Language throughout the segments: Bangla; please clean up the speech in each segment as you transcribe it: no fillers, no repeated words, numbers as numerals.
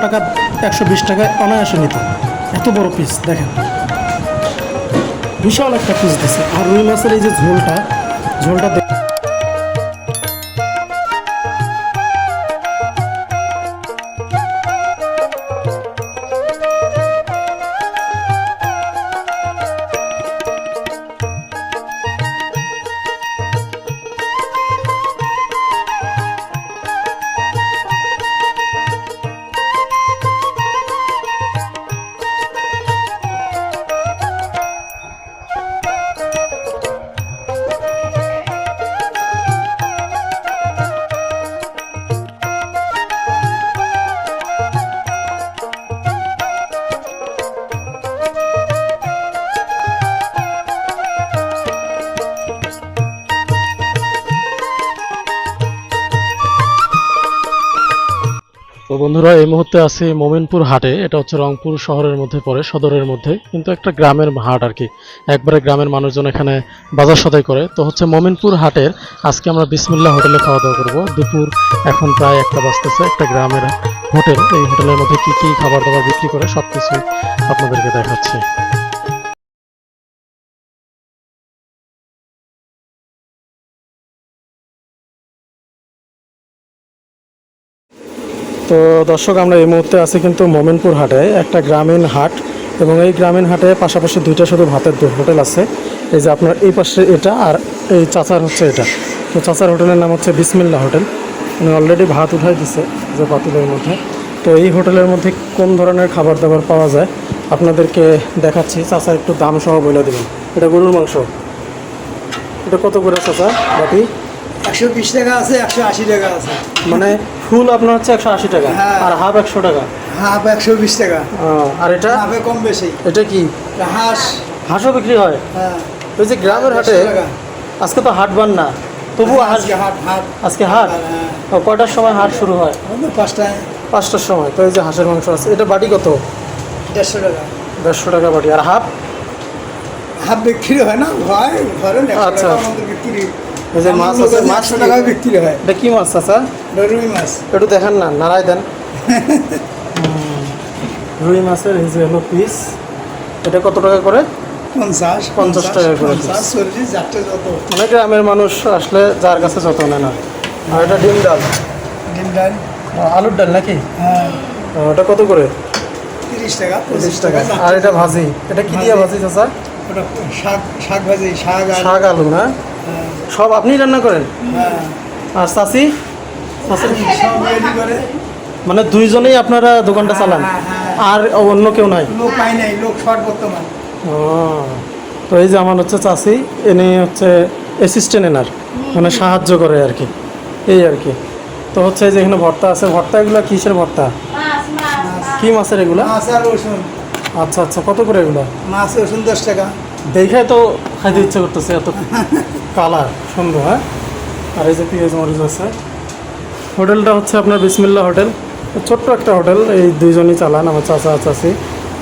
টাকা 120 টাকায় অনায়াসে নিত। এত বড় পিস দেখেন, বিশাল একটা পিস দিছে। আর রুই মাছের এই যে ঝোলটা তো বন্ধুরা, এই মুহূর্তে আছি মোমিনপুর হাটে। এটা হচ্ছে রংপুর শহরের মধ্যে পড়ে, সদরের মধ্যে, কিন্তু একটা গ্রামের হাট আর কি। একবারে গ্রামের মানুষজন এখানে বাজার সদাই করে। তো হচ্ছে মোমিনপুর হাটের আজকে আমরা বিসমিল্লাহ হোটেলে খাওয়া দাওয়া করবো। দুপুর এখন প্রায় 1টা বাজতেছে। একটা গ্রামের হোটেল, এই হোটেলের মধ্যে কি কি খাবার দাবার বিক্রি করে সবকিছু আপনাদেরকে দেখাচ্ছি। তো দর্শক, আমরা এই মুহূর্তে আছি কিন্তু মোমিনপুর হাটে, একটা গ্রামীণ হাট। এবং এই গ্রামীণ হাটে পাশাপাশি দুইটা শুধু ভাতের হোটেল আছে। এই যে আপনার এই পাশে এটা, আর এই চাচার হচ্ছে এটা। তো চাচার হোটেলের নাম হচ্ছে বিসমিল্লাহ হোটেল। উনি অলরেডি ভাত উঠাই দিছে যে পাতিলের মধ্যে। তো এই হোটেলের মধ্যে কোন ধরনের খাবার দাবার পাওয়া যায় আপনাদেরকে দেখাচ্ছি। চাচা একটু দাম সহ বলে দেবেন। এটা গরুর মাংস, এটা কত করে চাচা বাটি? 120 টাকা আছে, 180 টাকা আছে। মানে ফুল আপনার হচ্ছে 180 টাকা, আর হাফ 100 টাকা, হাফ 120 টাকা। আর এটা হাফে কম বেশি। এটা কি হাঁস? হাঁসও বিক্রি হয়? হ্যাঁ। ওই যে গ্রামের হাটে, 100 টাকা। আজকে তো হাট বান না, তবুও হাট। আজকে হাট। আজকে হাট। হ্যাঁ। কয়টার সময় হাট শুরু হয়? 5টায়। 5টার সময়। তো এই যে হাঁসের মাংস আছে, এটা বাটি কত? 150 টাকা। 150 টাকা বাটি। আর হাফ? হাফ বিক্রি হয় না, হয় ঘরে। আচ্ছা। বিক্রি। এই যে মাছ আছে, মাছ 100 টাকা বিক্রি হয়। এটা কি মাছ চাচা? রুই মাছ। একটু দেখান না, নাড়াই দেন। রুই মাছের এই যে হলো পিস। এটা কত টাকা করে? 50 টাকা করে। 50, 40, যাচ্ছে যত। মানে গ্রামের মানুষ আসলে যার কাছে যত নেয় না। আর এটা ডিম ডাল। ডিম ডাল। আলুর ডাল নাকি? হ্যাঁ। ওটা কত করে? 30 টাকা, 30 টাকা। আর এটা ভাজি, এটা কি দিয়ে ভাজি চাচা? ওটা শাক ভাজি, শাক আলু না? হ্যাঁ। সব আপনি রান্না করেন? হ্যাঁ। আর চাচি? সব রেডি করে। মানে দুইজনেই আপনারা দোকানটা চালান? হ্যাঁ, হ্যাঁ। আর অন্য কেউ নাই? লোক পাই নাই, লোক শর্ট বর্তমান। ও, তো এই যে আমার হচ্ছে চাচি, এনে হচ্ছে অ্যাসিস্ট্যান্ট এনার, মানে সাহায্য করে আর কি, এই আর কি। তো হচ্ছে এই যে এখানে ভর্তা আছে। ভর্তা এগুলো কিসের ভর্তা? কি মাছের এগুলা? মাছ আর রসুন। আচ্ছা আচ্ছা, কত করে এগুলো? মাছ রসুন 10 টাকা। দেখে তো খাইতে ইচ্ছে করতেছে, এত কালার সুন্দর। হ্যাঁ। আর এই যে পেঁয়াজ মরিচ আছে। হোটেলটা হচ্ছে আপনার বিসমিল্লাহ হোটেল, ছোট্ট একটা হোটেল। এই দুইজনই চালান, আমার চাচা চাচি।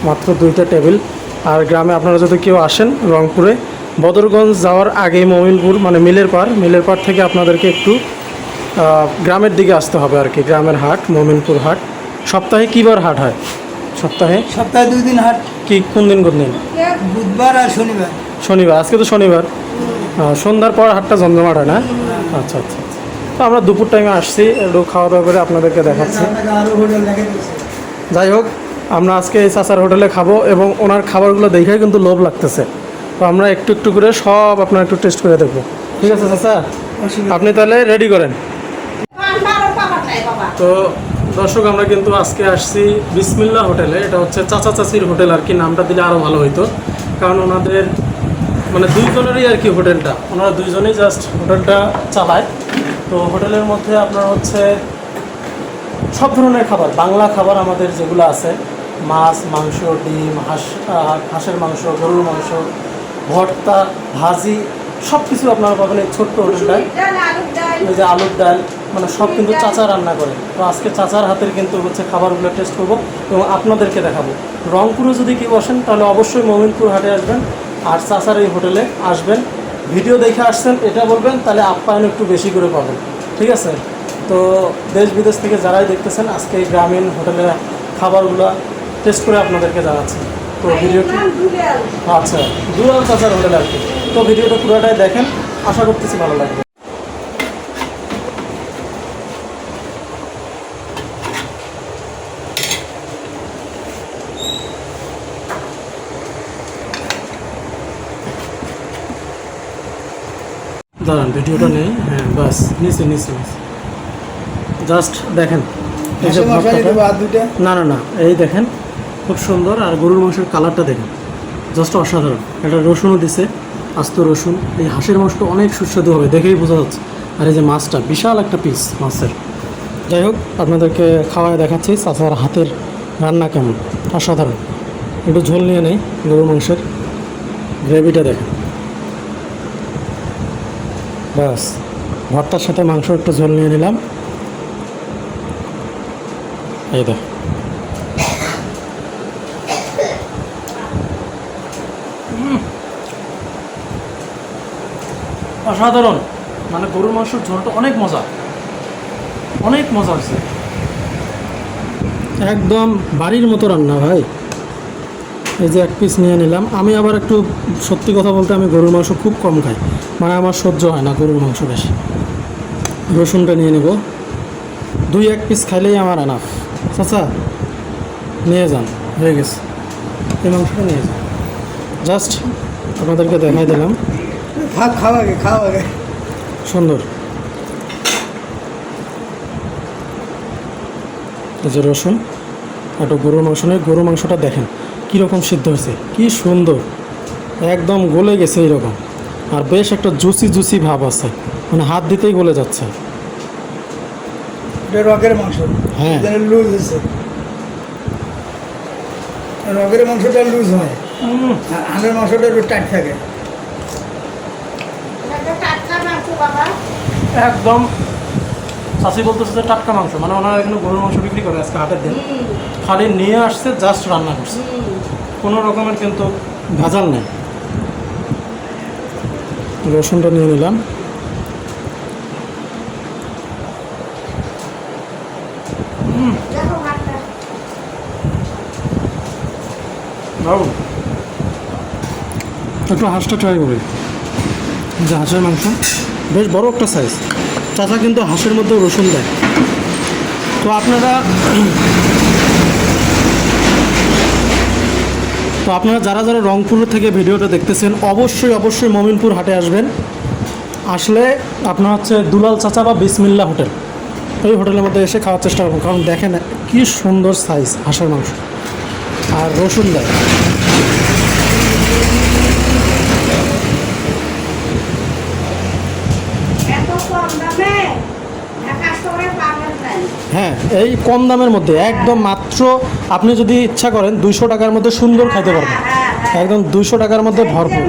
মাত্র 2টা টেবিল। আর গ্রামে আপনারা যদি কেউ আসেন রংপুরে, বদরগঞ্জ যাওয়ার আগেই মোমিনপুর, মানে মিলের পার থেকে আপনাদেরকে একটু গ্রামের দিকে আসতে হবে আর কি। গ্রামের হাট মোমিনপুর হাট। সপ্তাহে কিবার হাট হয়? সপ্তাহে 2 দিন হাট। কি কোন দিন? বুধবার আর শনিবার। শনিবার। আজকে তো শনিবার। সন্ধ্যার পর হাটটা জমজমাট হয় না? আচ্ছা আচ্ছা। তো আমরা দুপুর টাইমে আসছি, একটু খাওয়া দাওয়া করে আপনাদেরকে দেখাচ্ছি। আরো হোটেল দেখে দিচ্ছে। যাই হোক, আমরা আজকে এই চাচার হোটেলে খাবো এবং ওনার খাবারগুলো দেখেই কিন্তু লোভ লাগতেছে। তো আমরা একটু একটু করে সব আপনার একটু টেস্ট করে দেখবো। ঠিক আছে চাচা, আপনি তাহলে রেডি করেন। তো দর্শক, আমরা কিন্তু আজকে আসছি বিসমিল্লাহ হোটেলে। এটা হচ্ছে চাচা চাচির হোটেল আর কি। নামটা দিলে আরও ভালো হইতো, কারণ ওনাদের মানে দুইজনেরই আর কি হোটেলটা। ওনারা দুইজনেই জাস্ট হোটেলটা চালায়। তো হোটেলের মধ্যে আপনার হচ্ছে সব ধরনের খাবার, বাংলা খাবার আমাদের যেগুলো আছে, মাছ, মাংস, ডিম, হাঁসের মাংস, গরুর মাংস, ভর্তা, ভাজি, সব কিছু আপনারা পাবেন এই ছোট্ট হোটেলটায়। ওই যে আলুর ডাল, মানে সব কিন্তু চাচা রান্না করে। তো আজকে চাচার হাতের কিন্তু হচ্ছে খাবারগুলো টেস্ট করবো এবং আপনাদেরকে দেখাবো। রংপুরে যদি কি বসেন তাহলে অবশ্যই মোমিনপুর হাটে আসবেন, আর চাচার এই হোটেলে আসবেন। ভিডিও দেখে আসছেন এটা বলবেন, তাহলে আপ্যায়ন একটু বেশি করে পাবেন। ঠিক আছে? তো দেশ বিদেশ থেকে যারাই দেখতেছেন, আজকে এই গ্রামীণ হোটেলে খাবারগুলো টেস্ট করে আপনাদেরকে জানাচ্ছি। তো ভিডিওটি আচ্ছা দুলাল চাচার হোটেল আর কি। তো ভিডিওটা পুরোটাই দেখেন, আশা করতেছি ভালো লাগবে। দাঁড়ান ভিডিওটা নেই, হ্যাঁ বাস নিচে নিচে জাস্ট দেখেন এই যে ভর্তাটা। আর দুইটা না না না, এই দেখেন খুব সুন্দর, আর গরুর মাংসের কালারটা দেখেন জাস্ট অসাধারণ। এটা রসুনও দিছে, আস্ত রসুন। এই হাঁসের মাংসটা অনেক সুস্বাদু হবে, দেখেই বোঝা যাচ্ছে। আর এই যে মাছটা বিশাল একটা পিস মাছের। যাই হোক আপনাদেরকে খাওয়ায় দেখাচ্ছি চাচার হাতের রান্না কেমন, অসাধারণ। একটু ঝোল নিয়ে নেই গরুর মাংসের, গ্রেভিটা দেখেন ব্যাস। ভর্তার সাথে মাংস একটু ঝোল নিয়ে নিলাম, এই দেখ। অসাধারণ, মানে গরুর মাংসের ঝোলটা অনেক মজা, অনেক মজা হচ্ছে, একদম বাড়ির মতো রান্না ভাই। এই যে এক পিস নিয়ে নিলাম। আমি আবার একটু সত্যি কথা বলতে আমি গরুর মাংস খুব কম খাই, মানে আমার সহ্য হয় না গরুর মাংস বেশি। রসুনটা নিয়ে নেব, 2-1 পিস খাইলেই আমার এনাফ। চাচা নিয়ে যান, হয়ে গেছে। এই মাংসটা নিয়ে যান, জাস্ট আপনাদেরকে দেখাই দিলাম। খাওয়া আগে সুন্দর। এই যে রসুন, একটু গরুর মাংস নেই। গরুর মাংসটা দেখেন কীরকম সিদ্ধ হয়েছে, কি সুন্দর, একদম গলে গেছে এইরকম। আর বেশ একটা জুসি জুসি ভাব আছে, মানে হাত দিতেই গলে যাচ্ছে। এটা রকের মাংস, হ্যাঁ লুজ হয়েছে। রকের মাংসটা লুজ হয়, আর হাঁসের মাংসটা একটু টাইট থাকে। একদম চাষি বলতেছে যে টাটকা মাংস, মানে ওনারা এখানে গরুর মাংস বিক্রি করে আজকে হাটের দিন, খালি নিয়ে আসছে, জাস্ট রান্না করছে, কোনো রকমের কিন্তু ভেজাল নেই। রসুনটা নিয়ে নিলাম, দারুণ। একটু হাঁসটা ট্রাই করি, যে হাঁসের মাংস বেশ বড় একটা সাইজ। চাচা কিন্তু হাঁসের মধ্যে রসুন দেয়। তো আপনারা যারা যারা রংপুর থেকে ভিডিওটা দেখতেছেন, অবশ্যই অবশ্যই মমিনপুর হাটে আসবেন। আসলে আপনার হচ্ছে দুলাল চাচা বা বিসমিল্লা হোটেল, এই হোটেলের মধ্যে এসে খাওয়ার চেষ্টা করবেন। কারণ দেখেন কি সুন্দর সাইজ হাঁসের মাংস, আর রসুন দেয়। হ্যাঁ এই কম দামের মধ্যে একদম মাত্র আপনি যদি ইচ্ছা করেন 200 টাকার মধ্যে সুন্দর খাইতে পারবেন, একদম 200 টাকার মধ্যে ভরপুর।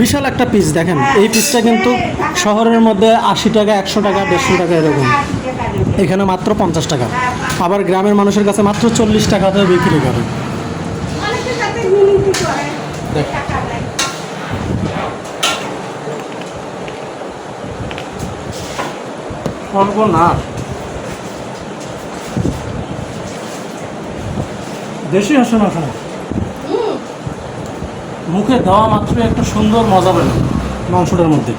বিশাল একটা পিস দেখেন, এই পিসটা কিন্তু শহরের মধ্যে 80 টাকা, 100 টাকা, 150 টাকা এরকম, এখানে মাত্র 50 টাকা। আবার গ্রামের মানুষের কাছে মাত্র 40 টাকাতে বিক্রি করে। না দেশি হাঁসের মাংস না, মুখে দেওয়া মাত্র একটা সুন্দর মজা পেল মাংসটার মধ্যে,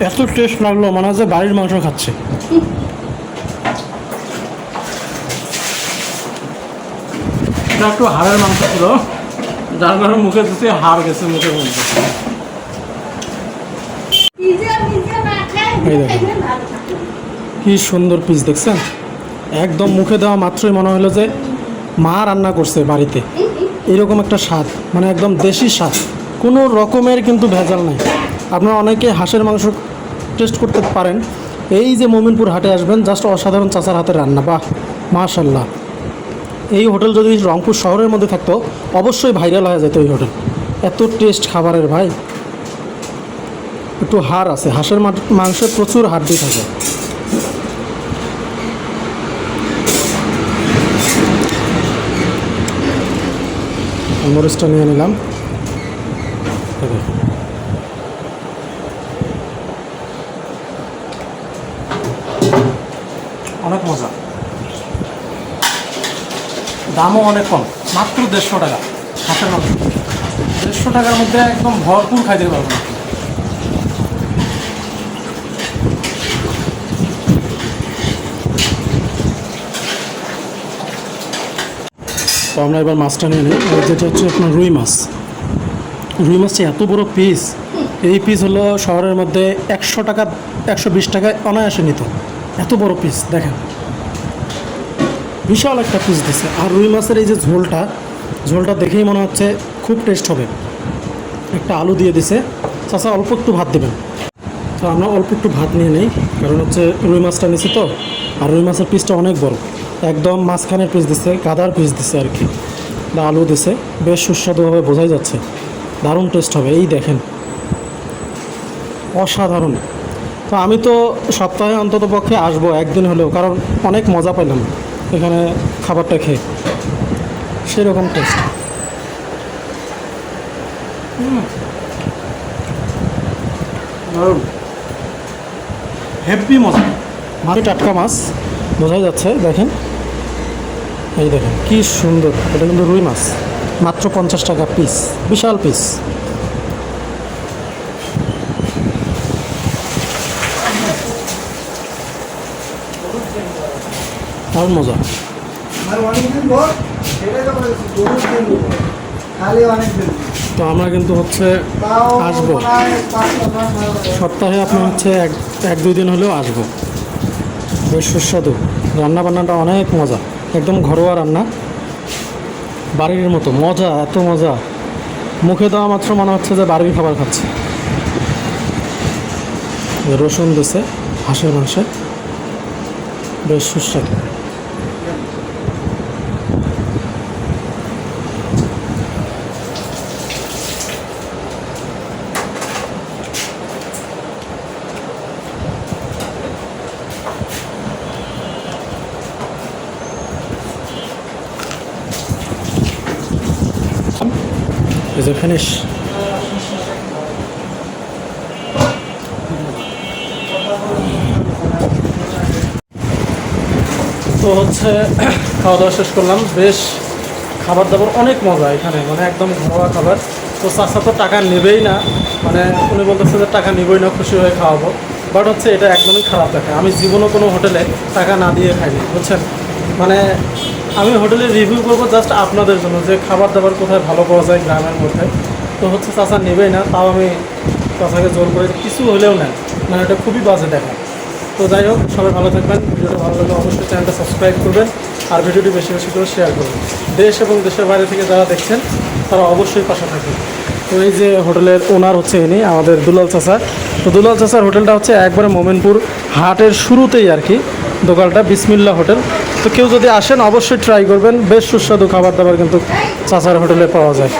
এত টেস্ট লাগলো, মনে হয় যে বাড়ির মাংস খাচ্ছে। এটা একটু হাড়ের মাংস ছিল, যার কারণে মুখে দিতে হাড় গেছে মুখের মধ্যে। এই দেখেন কি সুন্দর পিস, দেখছেন? একদম মুখে দেওয়া মাত্রই মনে হলো যে মা রান্না করছে বাড়িতে, এরকম একটা স্বাদ, মানে একদম দেশি স্বাদ, কোনো রকমের কিন্তু ভেজাল নাই। আপনারা অনেকে হাঁসের মাংস টেস্ট করতে পারেন, এই যে মমিনপুর হাটে আসবেন, জাস্ট অসাধারণ চাচার হাতের রান্না, বাহ মাশাল্লাহ। এই হোটেল যদি রংপুর শহরের মধ্যে থাকতো অবশ্যই ভাইরাল হয়ে যেত এই হোটেল, এত টেস্ট খাবারের ভাই। একটু হাড় আছে, হাঁসের মাংসে প্রচুর হাড্ডি থাকে। মরিচটা নিয়ে নিলাম, অনেক মজা, দামও অনেক কম, মাত্র 150 টাকা হাঁসের মাংস। 150 টাকার মধ্যে একদম ভরপুর খাইতে পারবেন। তো আমরা এবার মাছটা নিয়ে নিই, যেটা হচ্ছে আপনার রুই মাছ। রুই মাছটা এত বড় পিস, এই পিস হলো শহরের মধ্যে 100 টাকা 120 টাকায় অনায়াসে নিত। এত বড় পিস দেখেন, বিশাল একটা পিস দিছে। আর রুই মাছের এই যে ঝোলটা দেখেই মনে হচ্ছে খুব টেস্ট হবে। একটা আলু দিয়ে দিছে, চাচা অল্প একটু ভাত দেবেন। তো আমরা অল্প একটু ভাত নিয়ে নেই, কারণ হচ্ছে রুই মাছটা নিছি তো। আর রুই মাছের পিসটা অনেক বড়, একদম মাঝখানের পিস দিছে, গাদার পিস দিছে আর কি। আলু দিছে, বেশ সুস্বাদুভাবে বোঝাই যাচ্ছে, দারুণ টেস্ট হবে। এই দেখেন, অসাধারণ। তো আমি তো সপ্তাহে অন্তত পক্ষে আসবো একদিন হলেও, কারণ অনেক মজা পাইলাম এখানে খাবারটা খেয়ে, সেরকম টেস্ট। দারুণ, হেভি মজা। মাছ টাটকা মাছ বোঝাই যাচ্ছে, দেখেন এই দেখেন কি সুন্দর। এটা কিন্তু রুই মাছ, মাত্র 50 টাকা পিস, বিশাল পিস। দারুণ মজা। আর অনেকদিন পর সেটাই তো বলেছি, বহুত দিন পর, খালি অনেকদিন। তো আমরা কিন্তু হচ্ছে তাও আসবো প্রায় 5-6 মাস হয়ে সপ্তাহে, আপনার হচ্ছে এক দুই দিন হলেও আসবো। বেশ সুস্বাদু, রান্নাবান্নাটা অনেক মজা, একদম ঘরোয়া রান্না, বাড়ির মতো মজা, এত মজা, মুখে দেওয়া মাত্র মনে হচ্ছে যে বাড়ির খাবার খাচ্ছে। রসুন দিছে হাঁসের মাংসে, বেশ সুস্বাদু। Is it finish? তো হচ্ছে খাওয়া দাওয়া শেষ করলাম, বেশ খাবার দাবার অনেক মজা এখানে, মানে একদম ঘরোয়া খাবার। তো চাচা তো টাকা নেবেই না, মানে উনি বলতেছে যে টাকা নেবই না, খুশি হয়ে খাওয়াবো। বাট হচ্ছে এটা একদমই খারাপ দেখে, আমি জীবনও কোনো হোটেলে টাকা না দিয়ে খাইনি, বুঝছেন। মানে আমি হোটেলে রিভিউ করবো জাস্ট আপনাদের জন্য, যে খাবার দাবার কোথায় ভালো পাওয়া যায় গ্রামের মধ্যে। তো হচ্ছে চাচা নেবেই না, তাও আমি চাচাকে জোর করে কিছু হলেও নেন, মানে এটা খুবই বাজে দেখা। তো যাই হোক, সবাই ভালো থাকবেন, ভিডিওটা ভালো লাগলে অবশ্যই চ্যানেলটা সাবস্ক্রাইব করবেন, আর ভিডিওটি বেশি বেশি করে শেয়ার করবেন। দেশ এবং দেশের বাইরে থেকে যারা দেখছেন তারা অবশ্যই পাশে থাকবেন। তো এই যে হোটেলের ওনার হচ্ছে ইনি আমাদের দুলাল চাচা। তো দুলাল চাচার হোটেলটা হচ্ছে একবারে মোমিনপুর হাটের শুরুতেই আর কি দোকানটা, বিসমিল্লা হোটেল। তো কেউ যদি আসেন অবশ্যই ট্রাই করবেন, বেশ সুস্বাদু খাবার দাবার কিন্তু চাচার হোটেলে পাওয়া যায়।